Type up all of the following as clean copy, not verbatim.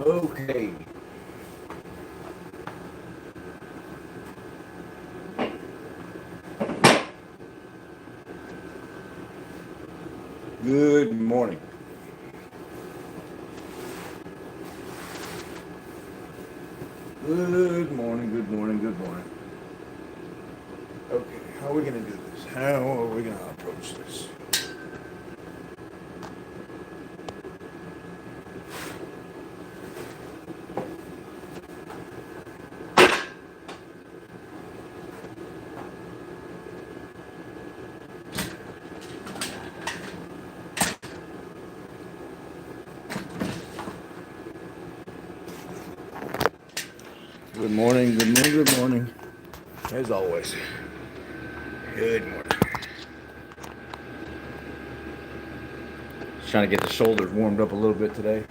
Okay. Good morning. Good morning, good morning, good morning. Okay, how are we going to do this? How are we going to approach this? Good morning, good morning, good morning. As always. Good morning. Just trying to get the shoulders warmed up a little bit today.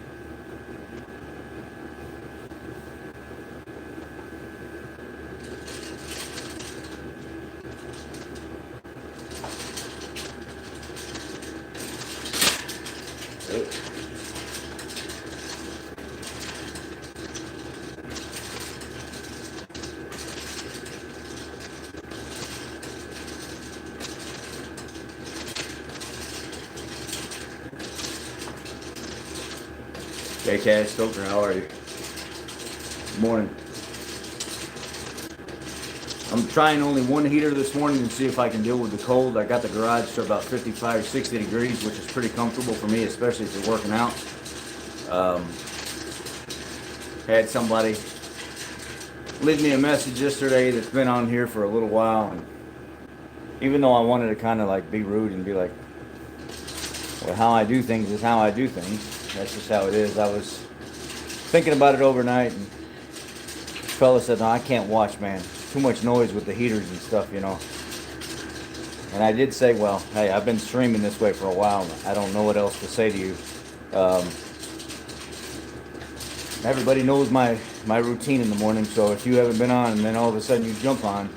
Hey, Cash Stoker, how are you? Good morning. I'm trying only one heater this morning to see if I can deal with the cold. I got the garage to about 55 or 60 degrees, which is pretty comfortable for me, especially if you're working out. Had somebody leave me a message yesterday that's been on here for a little while, and even though I wanted to kind of like be rude and be like, well, how I do things is how I do things. That's just how it is. I was thinking about it overnight, and the fella said, no, I can't watch, man. Too much noise with the heaters and stuff, you know. And I did say, well, hey, I've been streaming this way for a while. I don't know what else to say to you. Everybody knows my routine in the morning, so if you haven't been on and then all of a sudden you jump on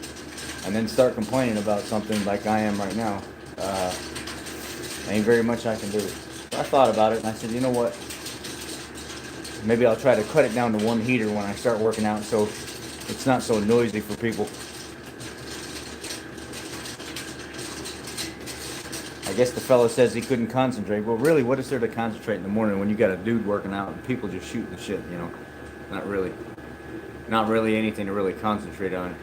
and then start complaining about something like I am right now, ain't very much I can do. So I thought about it and I said, you know what? Maybe I'll try to cut it down to one heater when I start working out so it's not so noisy for people. I guess the fella says he couldn't concentrate. Well, really, what is there to concentrate in the morning when you got a dude working out and people just shooting the shit, you know? Not really anything to really concentrate on.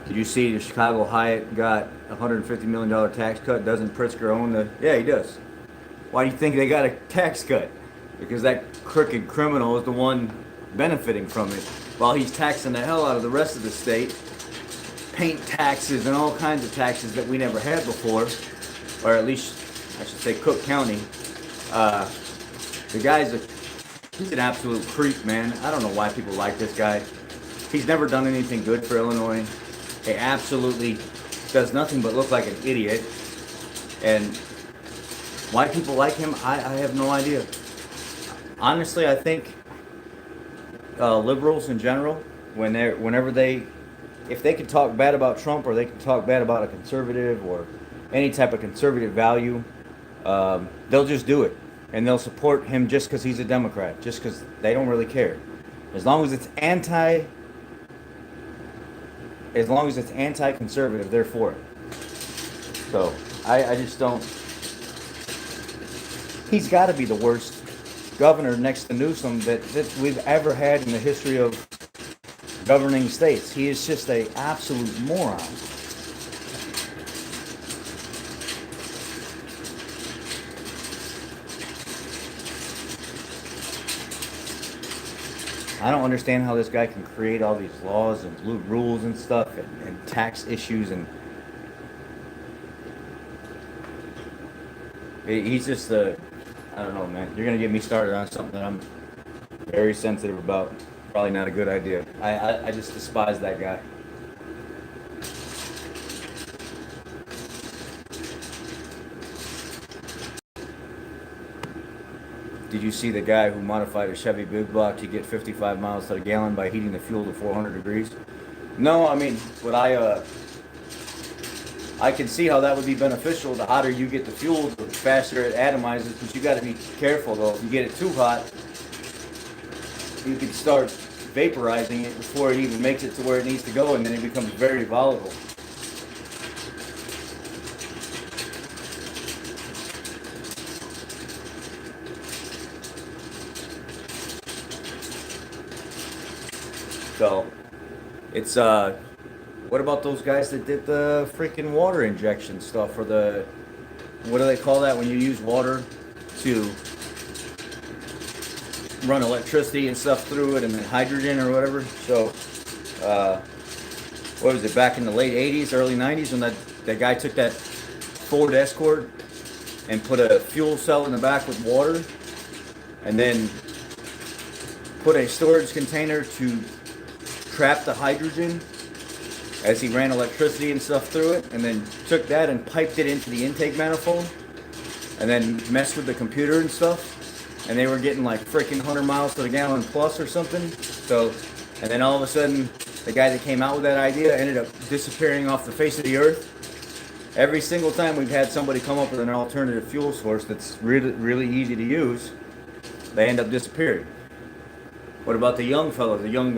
Did you see the Chicago Hyatt got a $150 million tax cut? Doesn't Pritzker own the... Yeah, he does. Why do you think they got a tax cut? Because that crooked criminal is the one benefiting from it, while he's taxing the hell out of the rest of the state. Paint taxes and all kinds of taxes that we never had before, or at least I should say Cook County. The guy's he's an absolute creep, man. I don't know why people like this guy. He's never done anything good for Illinois. He absolutely does nothing but look like an idiot. And why people like him, I have no idea. Honestly, I think liberals in general, if they could talk bad about Trump or they could talk bad about a conservative or any type of conservative value, they'll just do it. And they'll support him just because he's a Democrat, just because they don't really care. As long as it's anti-conservative, they're for it. So I just don't. He's got to be the worst governor next to Newsom that we've ever had in the history of governing states. He is just an absolute moron. I don't understand how this guy can create all these laws and rules and stuff and tax issues, and he's just I don't know, man. You're gonna get me started on something that I'm very sensitive about. Probably not a good idea. I just despise that guy. Did you see the guy who modified a Chevy Big Block to get 55 miles to the gallon by heating the fuel to 400 degrees? No, I mean, but I I can see how that would be beneficial. The hotter you get the fuel, the faster it atomizes. But you got to be careful though. If you get it too hot, you can start vaporizing it before it even makes it to where it needs to go, and then it becomes very volatile. So it's what about those guys that did the freaking water injection stuff, or the, what do they call that when you use water to run electricity and stuff through it, and then hydrogen or whatever? So what was it, back in the late 80s, early 90s, when that guy took that Ford Escort and put a fuel cell in the back with water, and then put a storage container to trap the hydrogen as he ran electricity and stuff through it, and then took that and piped it into the intake manifold, and then messed with the computer and stuff, and they were getting like freaking 100 miles to the gallon plus or something. So, and then all of a sudden, the guy that came out with that idea ended up disappearing off the face of the earth. Every single time we've had somebody come up with an alternative fuel source that's really, really easy to use, they end up disappearing. What about the young fellow, the young,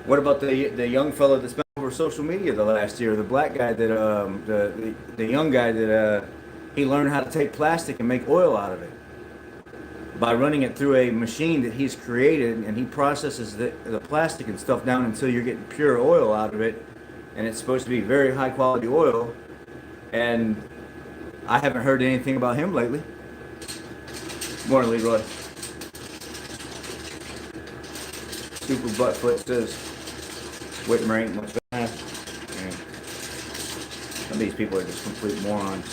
what about the young fellow that's been over social media the last year, the black guy that, the young guy that, he learned how to take plastic and make oil out of it by running it through a machine that he's created, and he processes the plastic and stuff down until you're getting pure oil out of it, and it's supposed to be very high quality oil. And I haven't heard anything about him lately. Morning, Leroy. Super Buttfoot says Whitmer ain't much better. Yeah. Some of these people are just complete morons.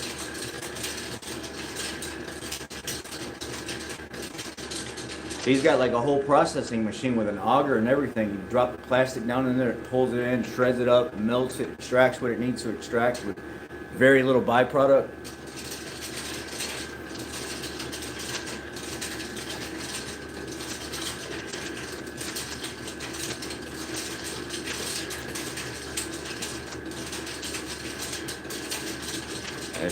He's got like a whole processing machine with an auger and everything. You drop the plastic down in there, it pulls it in, shreds it up, melts it, extracts what it needs to extract with very little byproduct. And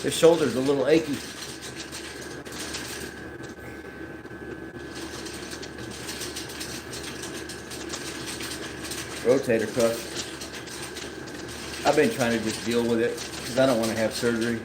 his shoulder's a little achy. Rotator cuff. I've been trying to just deal with it because I don't want to have surgery.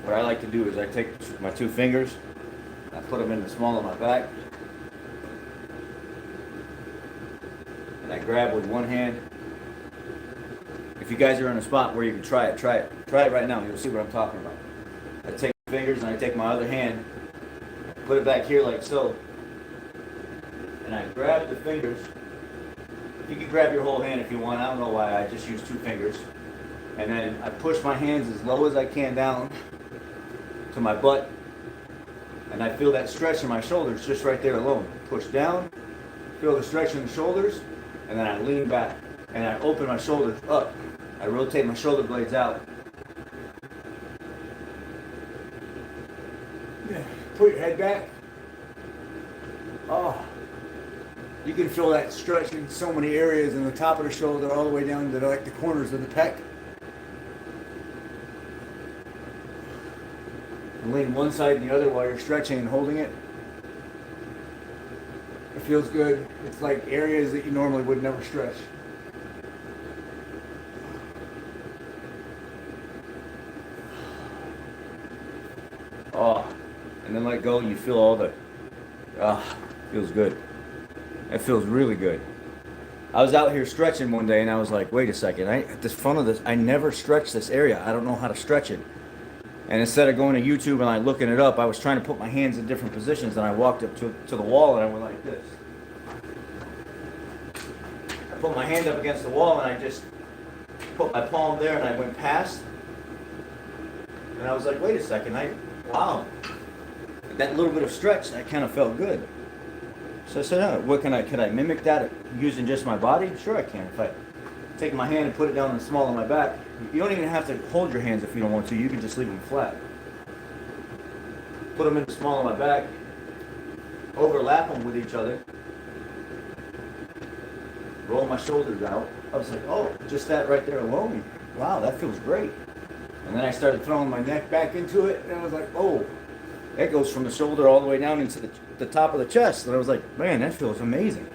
What I like to do is I take my two fingers, I put them in the small of my back, and I grab with one hand. If you guys are in a spot where you can try it right now. You'll see what I'm talking about. I take my fingers and I take my other hand, put it back here like so, and I grab the fingers. You can grab your whole hand if you want. I don't know why I just use two fingers. And then I push my hands as low as I can down to my butt, and I feel that stretch in my shoulders just right there alone. Push down, feel the stretch in the shoulders, and then I lean back and I open my shoulders up. I rotate my shoulder blades out. Put your head back. Oh, you can feel that stretch in so many areas in the top of the shoulder all the way down to like the corners of the pec. Lean one side and the other while you're stretching and holding it. It feels good. It's like areas that you normally would never stretch. Oh, and then let go and you feel all the, feels good. It feels really good. I was out here stretching one day and I was like, wait a second, at the front of this, I never stretch this area. I don't know how to stretch it. And instead of going to YouTube and like looking it up, I was trying to put my hands in different positions, and I walked up to the wall and I went like this. I put my hand up against the wall and I just put my palm there and I went past. And I was like, wait a second, wow. That little bit of stretch, that kind of felt good. So I said, oh, can I mimic that using just my body? Sure I can. If I take my hand and put it down in the small of my back, you don't even have to hold your hands if you don't want to. You can just leave them flat. Put them in the small of my back, overlap them with each other, roll my shoulders out. I was like, oh, just that right there alone. Wow, that feels great. And then I started throwing my neck back into it, and I was like, oh, that goes from the shoulder all the way down into the top of the chest. And I was like, man, that feels amazing.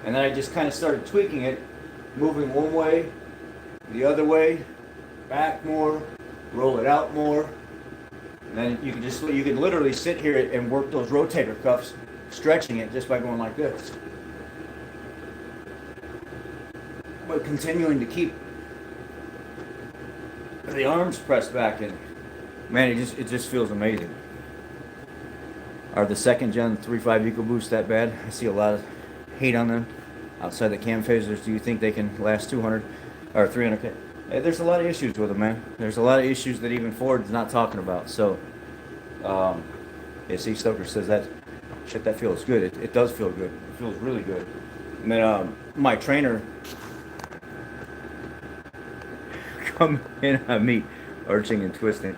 And then I just kind of started tweaking it, moving one way, the other way, back more, roll it out more. And then you can literally sit here and work those rotator cuffs, stretching it just by going like this. But continuing to keep the arms pressed back in. Man, it just feels amazing. Are the second gen 3.5 EcoBoost that bad? I see a lot of hate on them outside the cam phasers. Do you think they can last 200 or 300K? Hey, there's a lot of issues with them, man. There's a lot of issues that even Ford's not talking about. So, yeah, see, Stoker says that shit, that feels good. It does feel good. It feels really good. And then my trainer come in on me, arching and twisting.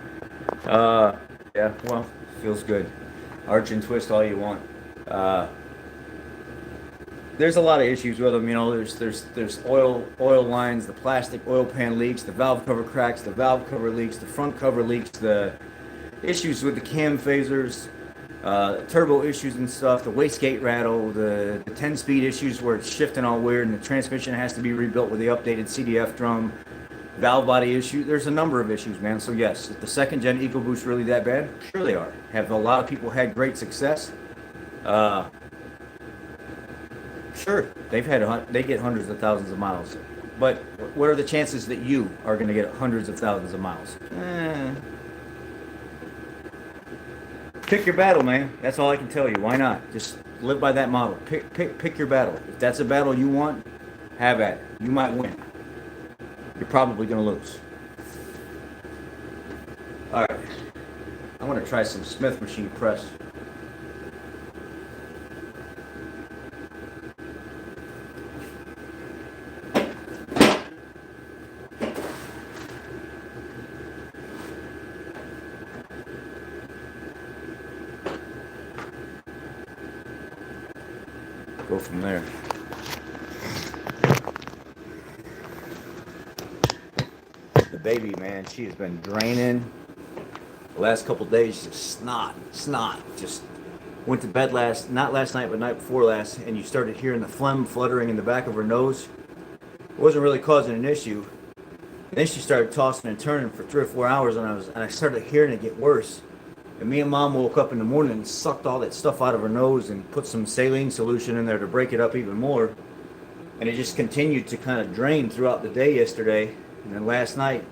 Yeah, well, feels good. Arch and twist all you want. There's a lot of issues with them. You know, there's oil lines, the plastic oil pan leaks, the valve cover cracks, the valve cover leaks, the front cover leaks, the issues with the cam phasers, turbo issues and stuff, the wastegate rattle, the 10-speed issues where it's shifting all weird and the transmission has to be rebuilt with the updated CDF drum, valve body issue. There's a number of issues, man. So yes, is the second gen EcoBoost really that bad? Sure they are. Have a lot of people had great success? Sure, they get hundreds of thousands of miles. But what are the chances that you are going to get hundreds of thousands of miles? Pick your battle, man. That's all I can tell you. Why not? Just live by that model. Pick your battle. If that's a battle you want, have at it. You might win. You're probably going to lose. All right. I want to try some Smith machine press. Go from there. The baby, man, she has been draining. The last couple days, just snot. Just went to bed not last night, but night before last, and you started hearing the phlegm fluttering in the back of her nose. It wasn't really causing an issue. And then she started tossing and turning for 3 or 4 hours, and I started hearing it get worse. And me and Mom woke up in the morning and sucked all that stuff out of her nose and put some saline solution in there to break it up even more. And it just continued to kind of drain throughout the day yesterday. And then last night,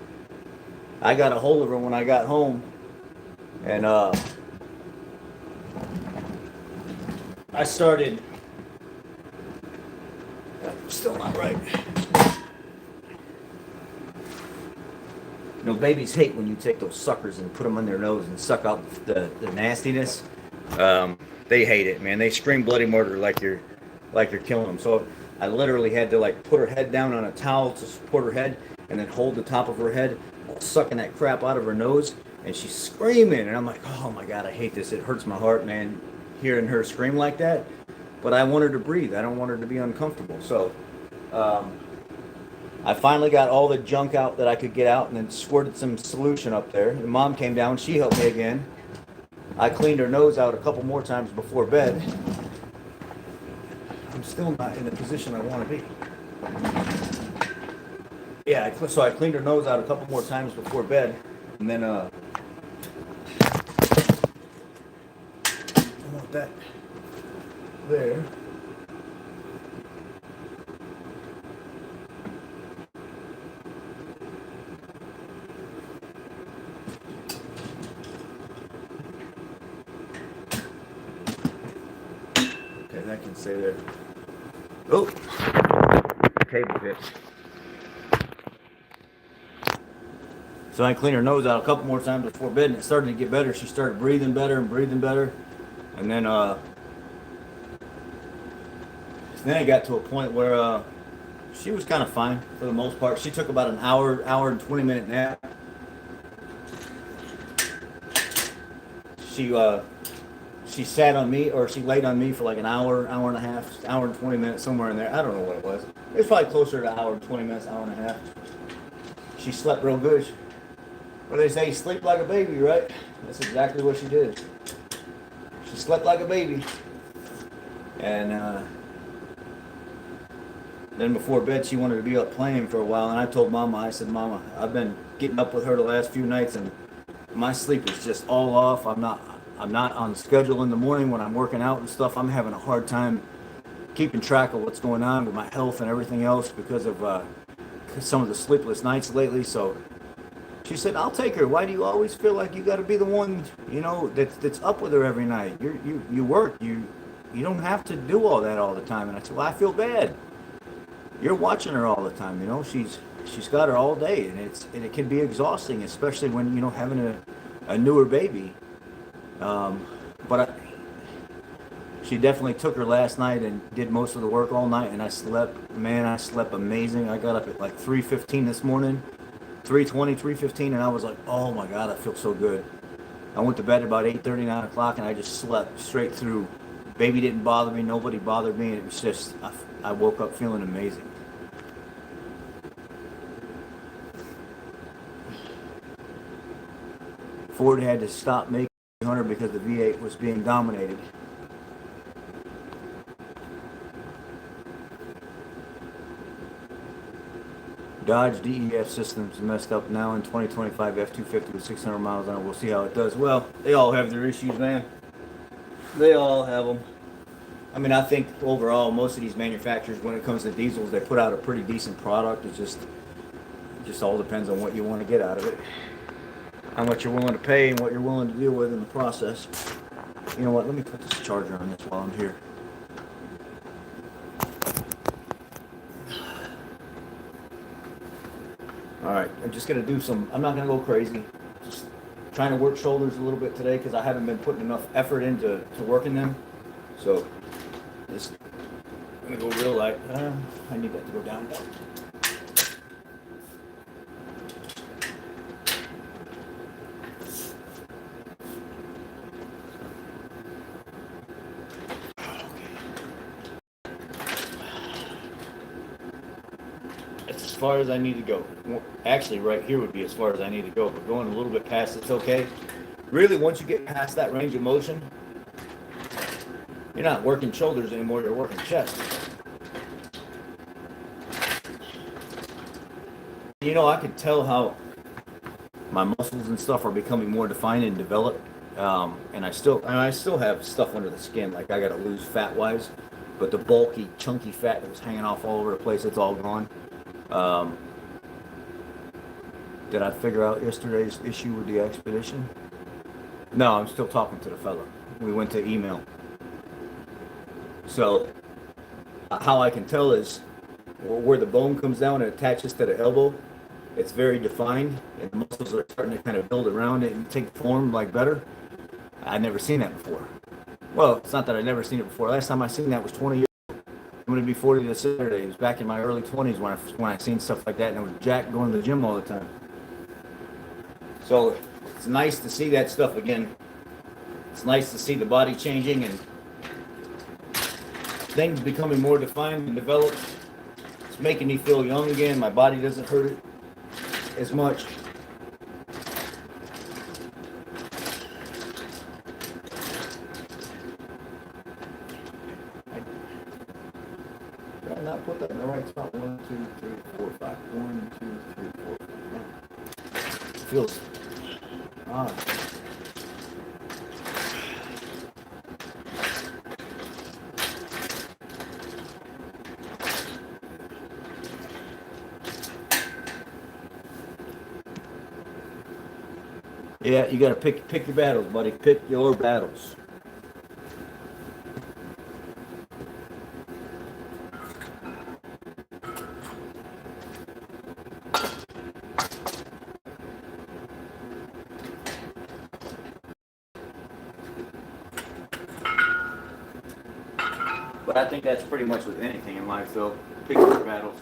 I got a hold of her when I got home. And I started... Still not right. You know, babies hate when you take those suckers and put them on their nose and suck out the nastiness. They hate it, man. They scream bloody murder like you're killing them. So I literally had to like put her head down on a towel to support her head and then hold the top of her head while sucking that crap out of her nose. And she's screaming, and I'm like, oh my God, I hate this. It hurts my heart, man, hearing her scream like that. But I want her to breathe. I don't want her to be uncomfortable. So I finally got all the junk out that I could get out and then squirted some solution up there. And Mom came down. She helped me again. I cleaned her nose out a couple more times before bed. I'm still not in the position I want to be. Yeah, so I cleaned her nose out a couple more times before bed. And then, I want that there. as I can say there. Oh, table fits. So I cleaned her nose out a couple more times before bed, and it started to get better. She started breathing better and breathing better. And then it got to a point where she was kind of fine for the most part. She took about an hour and 20-minute nap. She sat on me, or she laid on me for like an hour and a half, hour and 20 minutes, somewhere in there. I don't know what it was. It was probably closer to an hour and 20 minutes, hour and a half. She slept real good. Well, they say sleep like a baby, right? That's exactly what she did. She slept like a baby. And then before bed, she wanted to be up playing for a while. And I told Mama, I said, Mama, I've been getting up with her the last few nights, and my sleep is just all off. I'm not on schedule in the morning when I'm working out and stuff. I'm having a hard time keeping track of what's going on with my health and everything else because of some of the sleepless nights lately. So she said, I'll take her. Why do you always feel like you got to be the one, that's up with her every night? You work. You don't have to do all that all the time. And I said, well, I feel bad. You're watching her all the time. She's got her all day, and it can be exhausting, especially when having a newer baby. But she definitely took her last night and did most of the work all night, and I slept amazing. I got up at like 3:15 this morning, 3:20, 3:15, and I was like, oh my God, I feel so good. I went to bed at about 8:30, 9 o'clock, and I just slept straight through. Baby didn't bother me, nobody bothered me, and it was just, I woke up feeling amazing. Ford had to stop making Hunter because the V8 was being dominated. Dodge DEF systems messed up now in 2025 F-250 with 600 miles on it. We'll see how it does. Well, they all have their issues, man. They all have them. I mean, I think overall, most of these manufacturers, when it comes to diesels, they put out a pretty decent product. It just all depends on what you want to get out of it, how much you're willing to pay, and what you're willing to deal with in the process. You know what? Let me put this charger on this while I'm here. Alright, I'm just going to do I'm not going to go crazy. Just trying to work shoulders a little bit today because I haven't been putting enough effort into working them. So, I'm going to go real light. I need that to go down. As far as I need to go. Actually, right here would be as far as I need to go, but going a little bit past it's okay. Really, once you get past that range of motion, you're not working shoulders anymore, you're working chest. I could tell how my muscles and stuff are becoming more defined and developed. And I still have stuff under the skin, like I got to lose fat-wise, but the bulky, chunky fat that was hanging off all over the place, it's all gone. Did I figure out yesterday's issue with the expedition? No, I'm still talking to the fella. We went to email. So, how I can tell is where the bone comes down and attaches to the elbow, it's very defined, and the muscles are starting to kind of build around it and take form like better. I'd never seen that before. Well, it's not that I'd never seen it before. Last time I seen that was 20 years ago. I'm going to be 40 this Saturday. It was back in my early 20s when I seen stuff like that, and I was jacked going to the gym all the time. So it's nice to see that stuff again. It's nice to see the body changing and things becoming more defined and developed. It's making me feel young again. My body doesn't hurt it as much. Did I not put that in the right spot? 1, 2, 3, 4, 5. 1, 2, 3, 4, 5. It feels odd. Yeah, you gotta pick your battles, buddy. Pick your battles. But I think that's pretty much with anything in life, though. Pick your battles.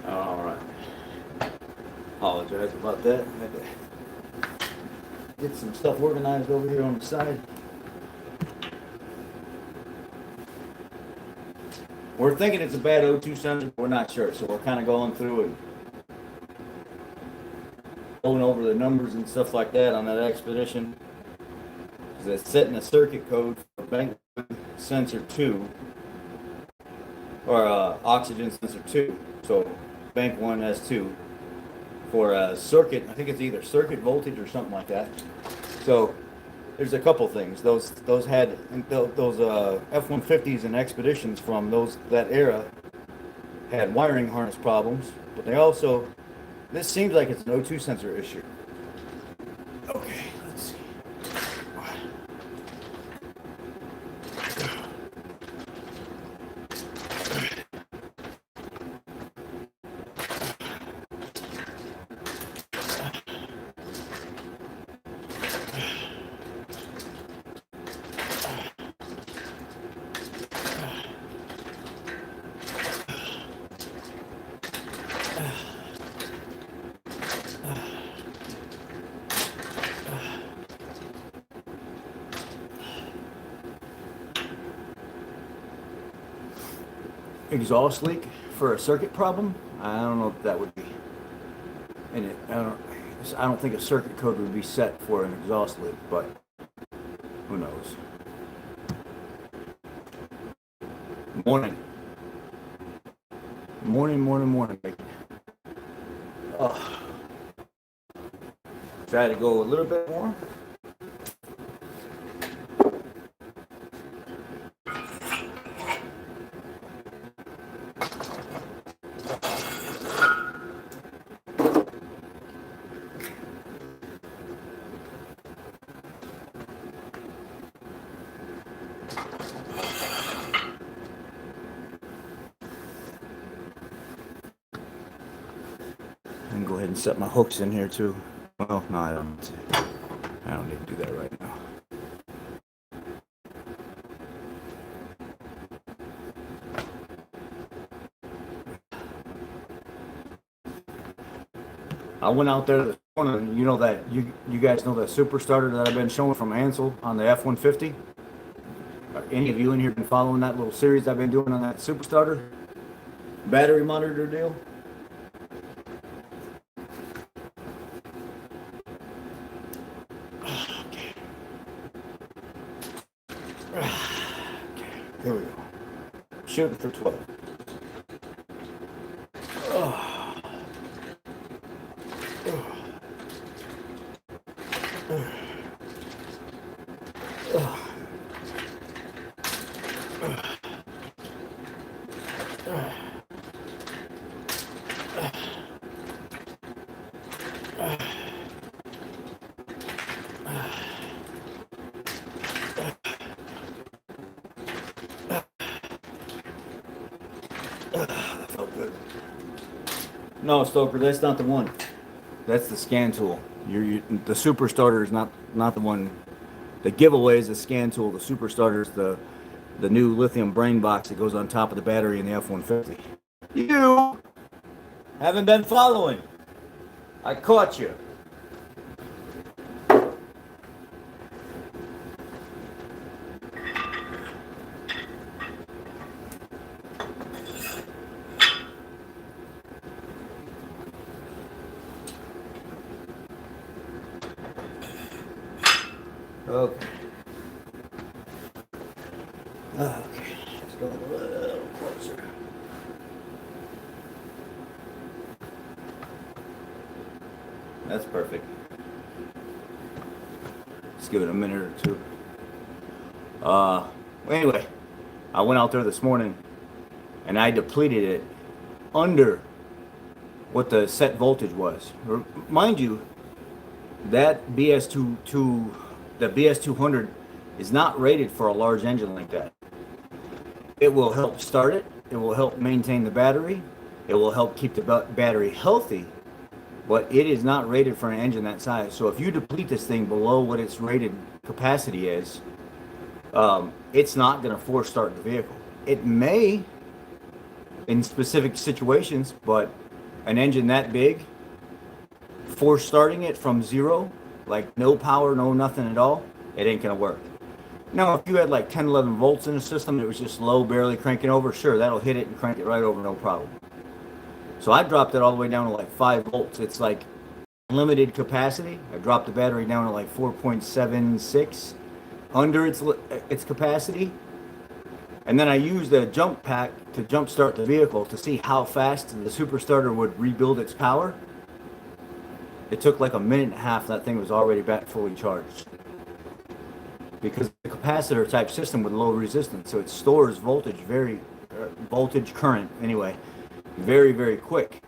All right. Apologize about that. I had to get some stuff organized over here on the side. We're thinking it's a bad O2 sensor, but we're not sure. So we're kind of going through and going over the numbers and stuff like that on that expedition. Because it's setting a circuit code for bank sensor 2 or oxygen sensor 2. So bank 1 has 2 for circuit. I think it's either circuit voltage or something like that. So there's a couple things. Those had those F-150s and expeditions from that era had wiring harness problems, but they also, this seems like it's an O2 sensor issue. Okay, let's see. Exhaust leak for a circuit problem? I don't know if that would be in it. I don't think a circuit code would be set for an exhaust leak, but who knows? Morning. Morning. Oh. Try to go a little bit more. And go ahead and set my hooks in here too. Well, no, I don't need to do that right now. I went out there this morning. You know that you guys know that super starter that I've been showing from Ansel on the F-150. Any of you in here been following that little series I've been doing on that super starter battery monitor deal? Here we go. Shooting for 12. That felt good. No, Stoker, that's not the one. That's the scan tool. The super starter is not the one. The giveaway is the scan tool. The super starter is the new lithium brain box that goes on top of the battery in the F-150. You haven't been following. I caught you. Okay. Okay. Let's go a little closer. That's perfect. Let's give it a minute or two. Anyway, I went out there this morning and I depleted it under what the set voltage was. Mind you, that the BS200 is not rated for a large engine like that. It will help start it. It will help maintain the battery. It will help keep the battery healthy, but it is not rated for an engine that size. So if you deplete this thing below what its rated capacity is, it's not going to force start the vehicle. It may in specific situations, but an engine that big, force starting it from zero, like no power, no nothing at all, it ain't going to work. Now, if you had like 10, 11 volts in the system, it was just low, barely cranking over, sure, that'll hit it and crank it right over, no problem. So I dropped it all the way down to like 5 volts. It's like limited capacity. I dropped the battery down to like 4.76 under its capacity. And then I used a jump pack to jump start the vehicle to see how fast the super starter would rebuild its power. It took like a minute and a half. That thing was already back fully charged. Because the capacitor type system with low resistance, so it stores voltage voltage current anyway, very, very quick.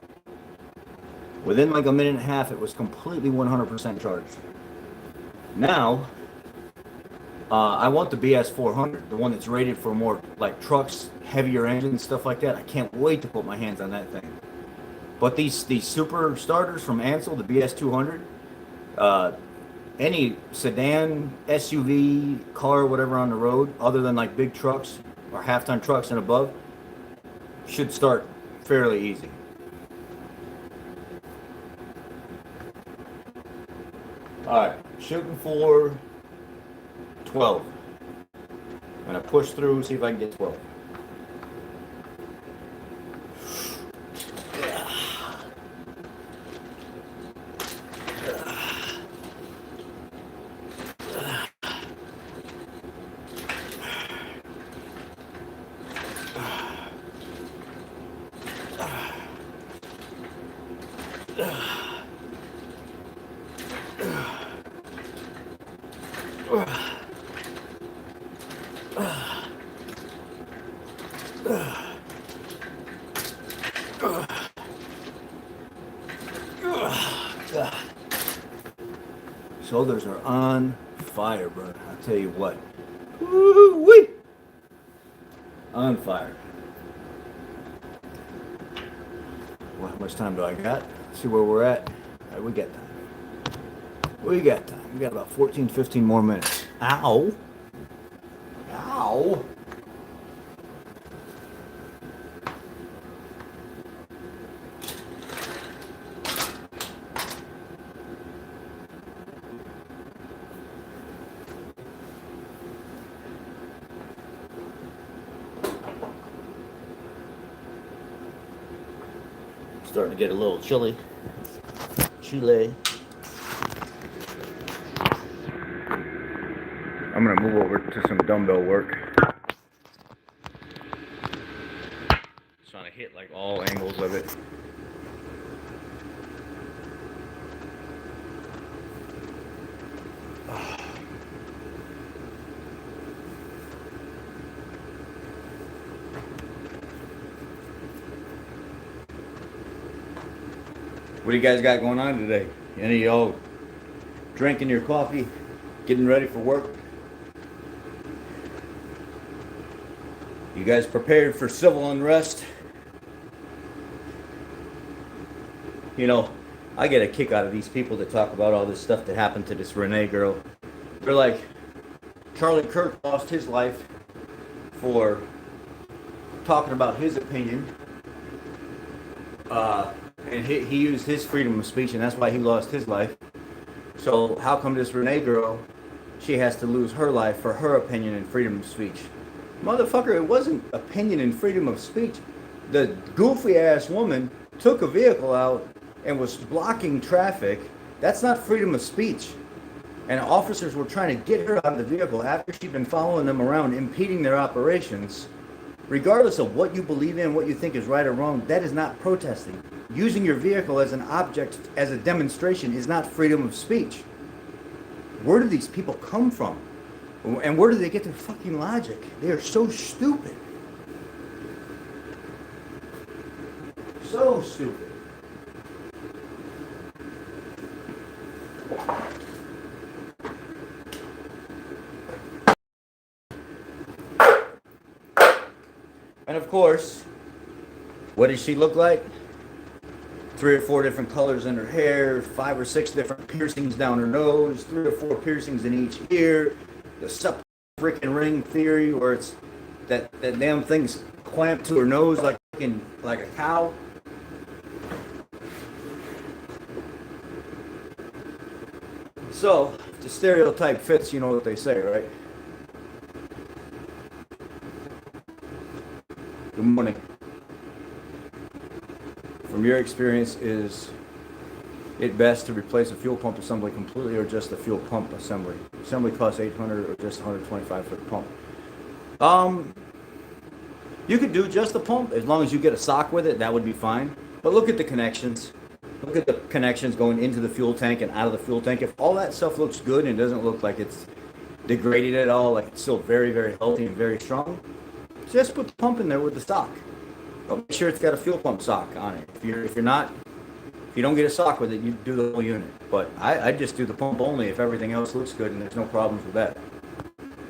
Within like a minute and a half, it was completely 100% charged. Now, I want the BS400, the one that's rated for more like trucks, heavier engines, stuff like that. I can't wait to put my hands on that thing. But these super starters from Ansel, the BS200, any sedan, SUV, car, whatever on the road, other than like big trucks or half-ton trucks and above, should start fairly easy. Alright, shooting for 12. I'm going to push through, see if I can get 12. Shoulders are on fire, bro. I'll tell you what. Woo-wee! On fire. Well, how much time do I got? Let's see where we're at. All right, we got time. We got time. We got about 14, 15 more minutes. Ow. Ow. Starting to get a little chilly. I'm gonna move over to some dumbbell work. Just trying to hit like all angles of it. What do you guys got going on today? Any of y'all drinking your coffee, getting ready for work? You guys prepared for civil unrest? You know, I get a kick out of these people that talk about all this stuff that happened to this Renee girl. They're like, Charlie Kirk lost his life for talking about his opinion. and he used his freedom of speech, and that's why he lost his life. So how come this Renee girl, she has to lose her life for her opinion and freedom of speech? Motherfucker, it wasn't opinion and freedom of speech. The goofy ass woman took a vehicle out and was blocking traffic. That's not freedom of speech. And officers were trying to get her out of the vehicle after she'd been following them around, impeding their operations. Regardless of what you believe in, what you think is right or wrong, that is not protesting. Using your vehicle as an object, as a demonstration, is not freedom of speech. Where do these people come from? And where do they get their fucking logic? They are so stupid. So stupid. And of course, what does she look like? 3 or 4 different colors in her hair, 5 or 6 different piercings down her nose, 3 or 4 piercings in each ear, the freaking ring theory where it's that damn thing's clamped to her nose like a cow. So, if the stereotype fits, you know what they say, right? Good morning. From your experience, is it best to replace a fuel pump assembly completely or just the fuel pump assembly? Assembly costs $800 or just $125 for the pump. You could do just the pump as long as you get a sock with it. That would be fine. But look at the connections. Look at the connections going into the fuel tank and out of the fuel tank. If all that stuff looks good and doesn't look like it's degraded at all, like it's still very, very healthy and very strong, just put the pump in there with the sock. But make sure it's got a fuel pump sock on it. If you don't get a sock with it, you do the whole unit. But I just do the pump only if everything else looks good and there's no problems with that.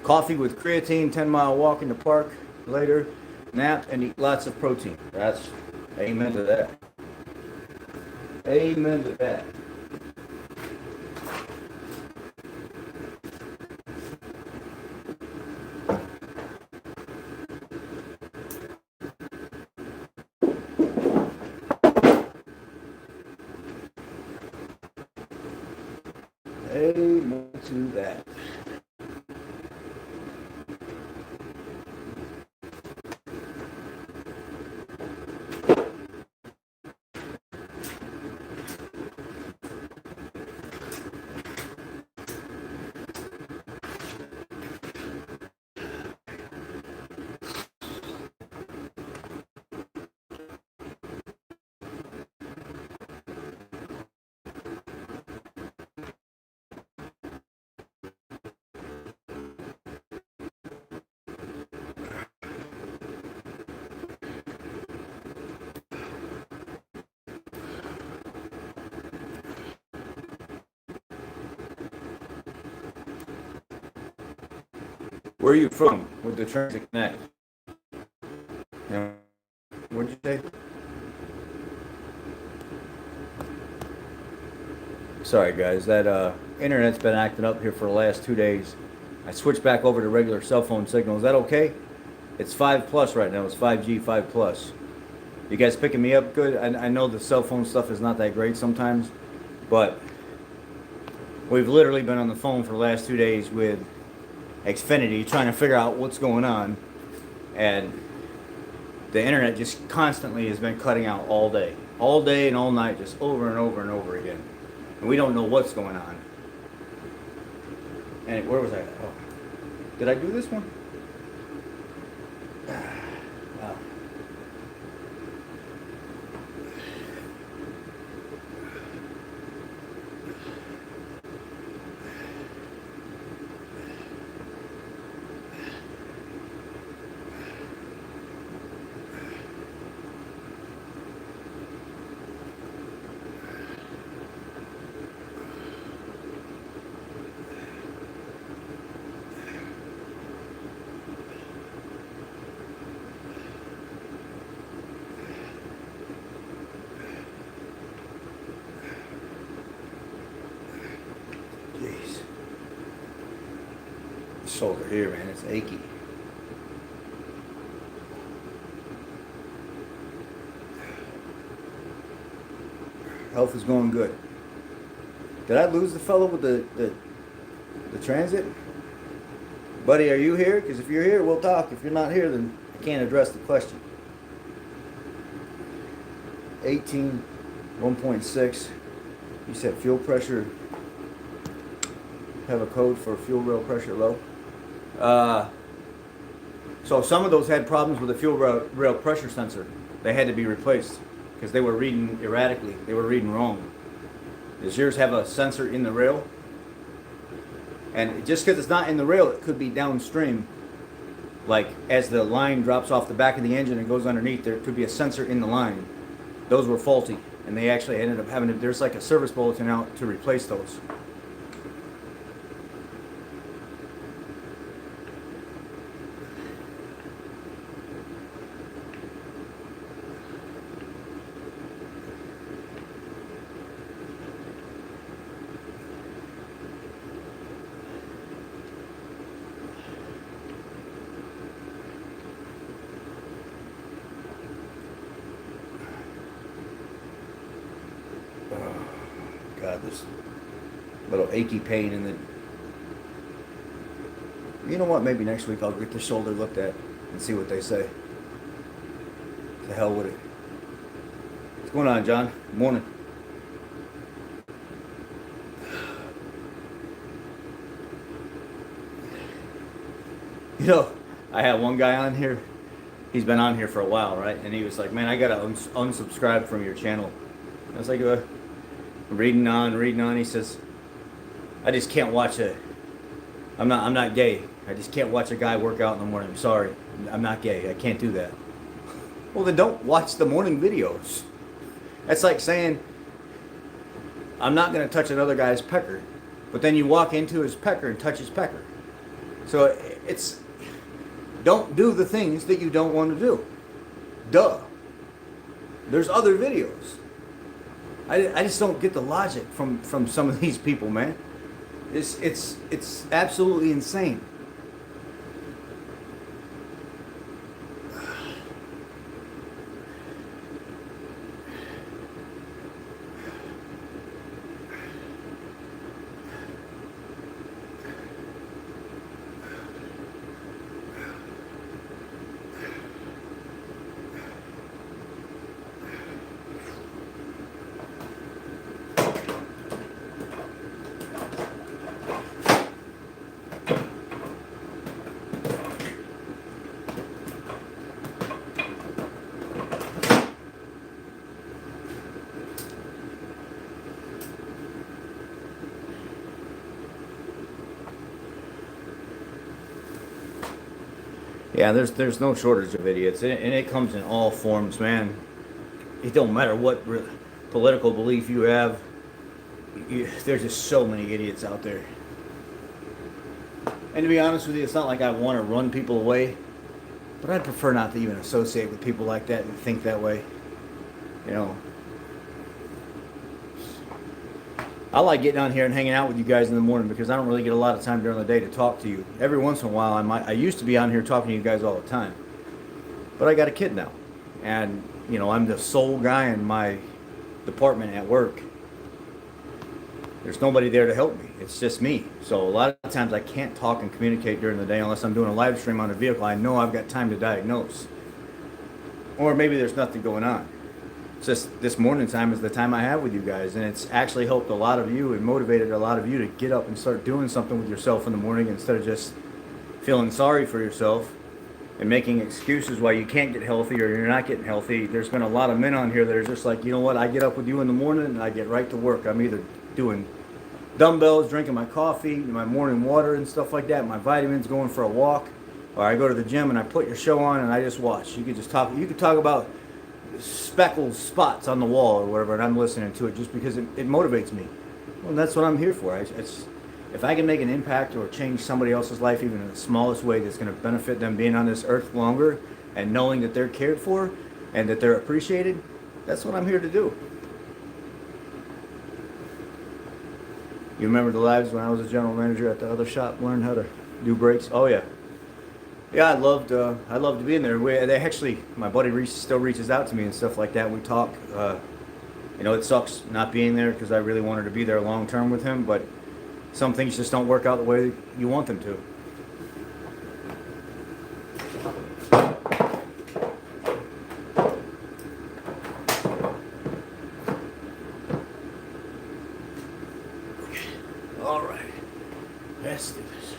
Coffee with creatine, 10-mile walk in the park later, nap, and eat lots of protein. That's amen to that. Amen to that. Amen to that. Where are you from with the Transit Connect? What'd you say? Sorry guys, that internet's been acting up here for the last 2 days. I switched back over to regular cell phone signal. Is that okay? It's 5 plus right now. It's 5G, 5 plus. You guys picking me up good? I know the cell phone stuff is not that great sometimes, but we've literally been on the phone for the last 2 days with Xfinity trying to figure out what's going on, and the internet just constantly has been cutting out all day and all night, just over and over and over again, and we don't know what's going on. And where was I? Oh, did I do this one? Oh. Jeez. Shoulder here, man, it's achy. Health is going good. Did I lose the fellow with the transit? Buddy, are you here? Because if you're here, we'll talk. If you're not here, then I can't address the question. 18, 1.6. You said fuel pressure. Have a code for fuel rail pressure low. So some of those had problems with the fuel rail pressure sensor. They had to be replaced because they were reading erratically. They were reading wrong. Does yours have a sensor in the rail? And just because it's not in the rail, it could be downstream. Like as the line drops off the back of the engine and goes underneath, there could be a sensor in the line. Those were faulty, and they actually ended up having to, there's like a service bulletin out to replace those. God, this little achy pain in the... You know what? Maybe next week I'll get the shoulder looked at and see what they say. The hell with it. What's going on, John? Good morning. You know, I had one guy on here. He's been on here for a while, right? And he was like, "Man, I gotta unsubscribe from your channel." I was like, reading on. He says, "I just can't watch a. I'm not gay. I just can't watch a guy work out in the morning. I'm sorry, I'm not gay. I can't do that." Well, then don't watch the morning videos. That's like saying, "I'm not going to touch another guy's pecker," but then you walk into his pecker and touch his pecker. So it's, don't do the things that you don't want to do. Duh. There's other videos. I just don't get the logic from some of these people, man. It's absolutely insane. Yeah, there's no shortage of idiots, and it comes in all forms, man. It don't matter what political belief you have. There's just so many idiots out there. And to be honest with you, it's not like I want to run people away, but I'd prefer not to even associate with people like that and think that way. You know, I like getting on here and hanging out with you guys in the morning because I don't really get a lot of time during the day to talk to you. Every once in a while, I used to be on here talking to you guys all the time, but I got a kid now, and you know, I'm the sole guy in my department at work. There's nobody there to help me. It's just me. So a lot of times I can't talk and communicate during the day unless I'm doing a live stream on a vehicle. I know I've got time to diagnose, or maybe there's nothing going on. It's just this morning time is the time I have with you guys, and it's actually helped a lot of you and motivated a lot of you to get up and start doing something with yourself in the morning instead of just feeling sorry for yourself and making excuses why you can't get healthy or you're not getting healthy. There's been a lot of men on here that are just like, you know what, I get up with you in the morning and I get right to work. I'm either doing dumbbells, drinking my coffee, my morning water and stuff like that, my vitamins, going for a walk, or I go to the gym and I put your show on and I just watch. You could just talk. You could talk about speckled spots on the wall or whatever, and I'm listening to it just because it motivates me. Well, that's what I'm here for. If I can make an impact or change somebody else's life even in the smallest way that's going to benefit them being on this earth longer and knowing that they're cared for and that they're appreciated, that's what I'm here to do. You remember the lives when I was a general manager at the other shop, learned how to do brakes? Oh yeah. Yeah, I loved being there. They actually, my buddy still reaches out to me and stuff like that. We talk. You know, it sucks not being there because I really wanted to be there long term with him, but some things just don't work out the way you want them to. All right, let's do this.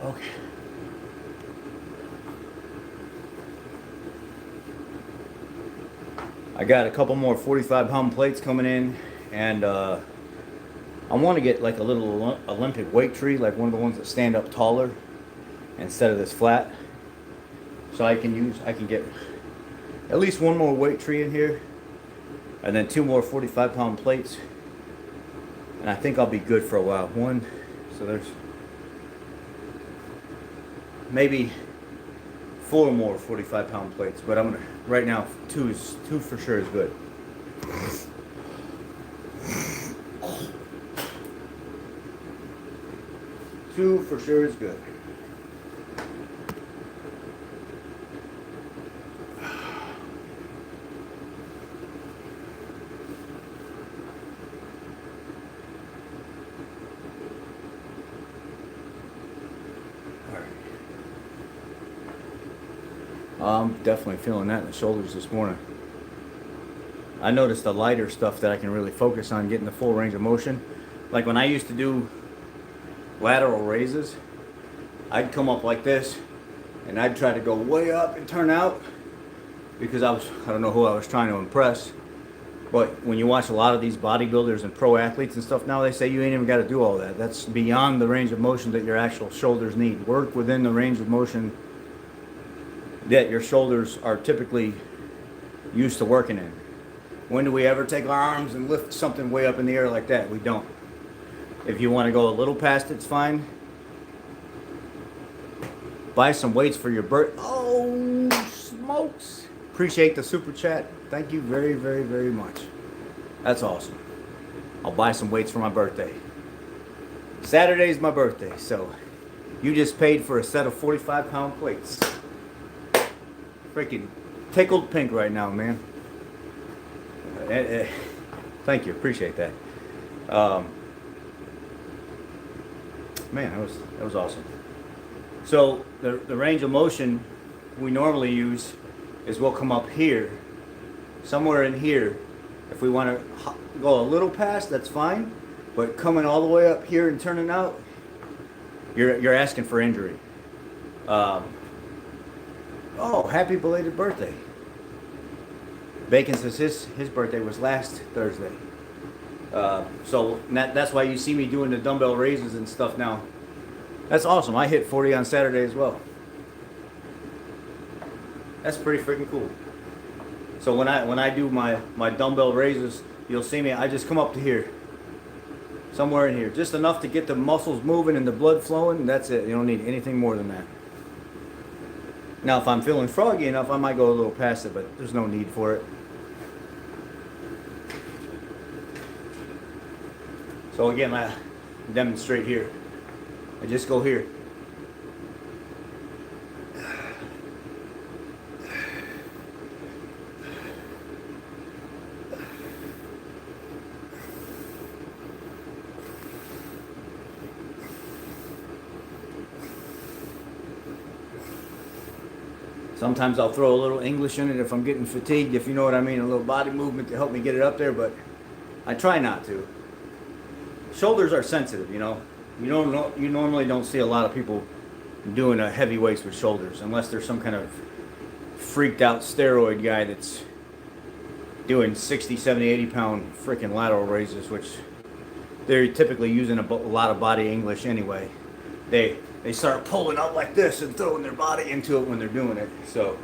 Okay. I got a couple more 45-pound plates coming in, and I want to get like a little Olympic weight tree, like one of the ones that stand up taller instead of this flat. So I can get at least one more weight tree in here, and then 2 more 45-pound plates, and I think I'll be good for a while. So there's maybe 4 more 45-pound plates, but I'm gonna right now two for sure is good. Two for sure is good. I'm definitely feeling that in the shoulders this morning. I noticed the lighter stuff that I can really focus on getting the full range of motion. Like when I used to do lateral raises, I'd come up like this and I'd try to go way up and turn out because I don't know who I was trying to impress. But when you watch a lot of these bodybuilders and pro athletes and stuff now, they say you ain't even got to do all that. That's beyond the range of motion that your actual shoulders need. Work within the range of motion that your shoulders are typically used to working in. When do we ever take our arms and lift something way up in the air like that? We don't. If you want to go a little past it's fine. Buy some weights for your birthday. Oh, smokes. Appreciate the super chat. Thank you very, very, very much. That's awesome. I'll buy some weights for my birthday. Saturday's my birthday, so you just paid for a set of 45-pound plates. Freaking tickled pink right now, man. Thank you, appreciate that. Man, that was awesome. So the range of motion we normally use is we'll come up here, somewhere in here. If we want to go a little past, that's fine. But coming all the way up here and turning out, you're asking for injury. Oh, happy belated birthday. Bacon says his birthday was last Thursday. So that's why you see me doing the dumbbell raises and stuff now. That's awesome. I hit 40 on Saturday as well. That's pretty freaking cool. So when I do my dumbbell raises, you'll see me, I just come up to here. Somewhere in here. Just enough to get the muscles moving and the blood flowing, and that's it. You don't need anything more than that. Now, if I'm feeling froggy enough, I might go a little past it, but there's no need for it. So again, I demonstrate here. I just go here. Sometimes I'll throw a little English in it if I'm getting fatigued, if you know what I mean, a little body movement to help me get it up there, but I try not to. Shoulders are sensitive, you know. You normally don't see a lot of people doing a heavy weights with shoulders unless there's some kind of freaked out steroid guy that's doing 60, 70, 80 pound freaking lateral raises, which they're typically using a lot of body English anyway. They start pulling up like this and throwing their body into it when they're doing it. So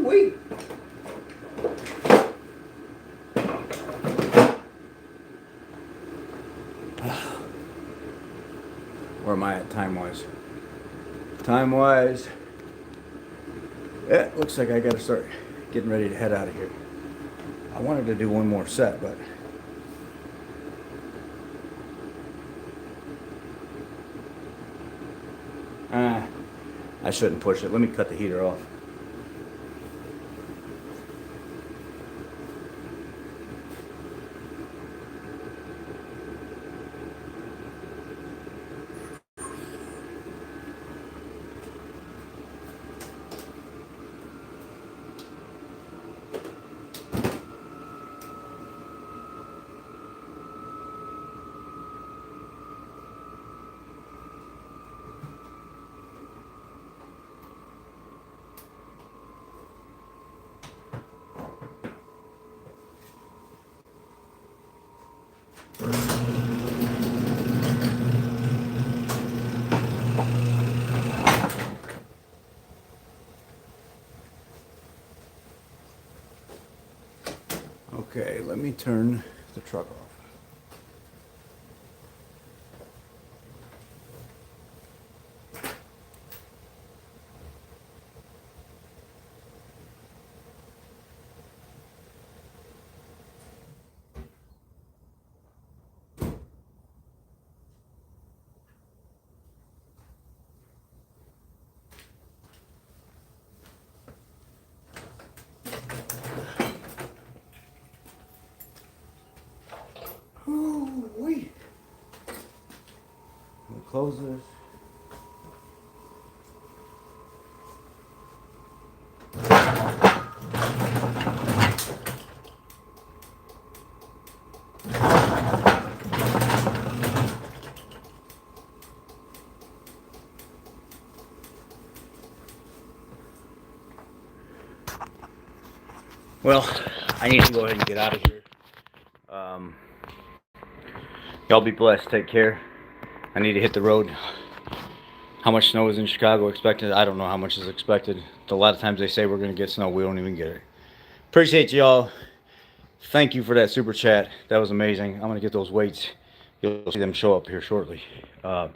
wait. Where am I at time-wise? Time-wise, yeah, looks like I gotta start getting ready to head out of here. I wanted to do one more set, but I shouldn't push it. Let me cut the heater off. Okay, let me turn the truck off. Oh, wait. We'll close this. Well, I need to go ahead and get out of here. Y'all be blessed. Take care. I need to hit the road. How much snow is in Chicago expected? I don't know how much is expected. A lot of times they say we're going to get snow. We don't even get it. Appreciate y'all. Thank you for that super chat. That was amazing. I'm going to get those weights. You'll see them show up here shortly. I'm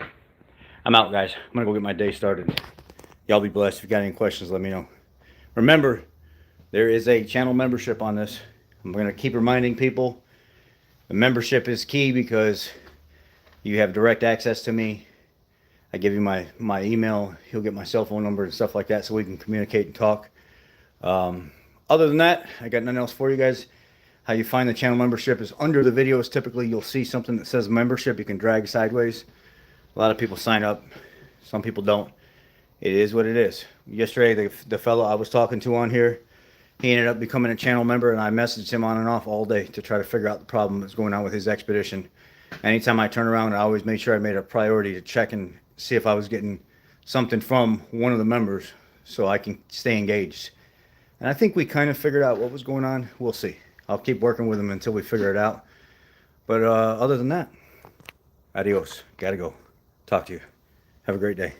out, guys. I'm going to go get my day started. Y'all be blessed. If you got any questions, let me know. Remember, there is a channel membership on this. I'm going to keep reminding people. The membership is key because you have direct access to me. I give you my email. You'll get my cell phone number and stuff like that so we can communicate and talk. Other than that, I got nothing else for you guys. How you find the channel membership is under the videos. Typically, you'll see something that says membership. You can drag sideways. A lot of people sign up. Some people don't. It is what it is. Yesterday, the fellow I was talking to on here, he ended up becoming a channel member, and I messaged him on and off all day to try to figure out the problem that's going on with his expedition. Anytime I turn around, I always made sure I made a priority to check and see if I was getting something from one of the members so I can stay engaged. And I think we kind of figured out what was going on. We'll see. I'll keep working with him until we figure it out. But other than that, adios. Gotta go. Talk to you. Have a great day.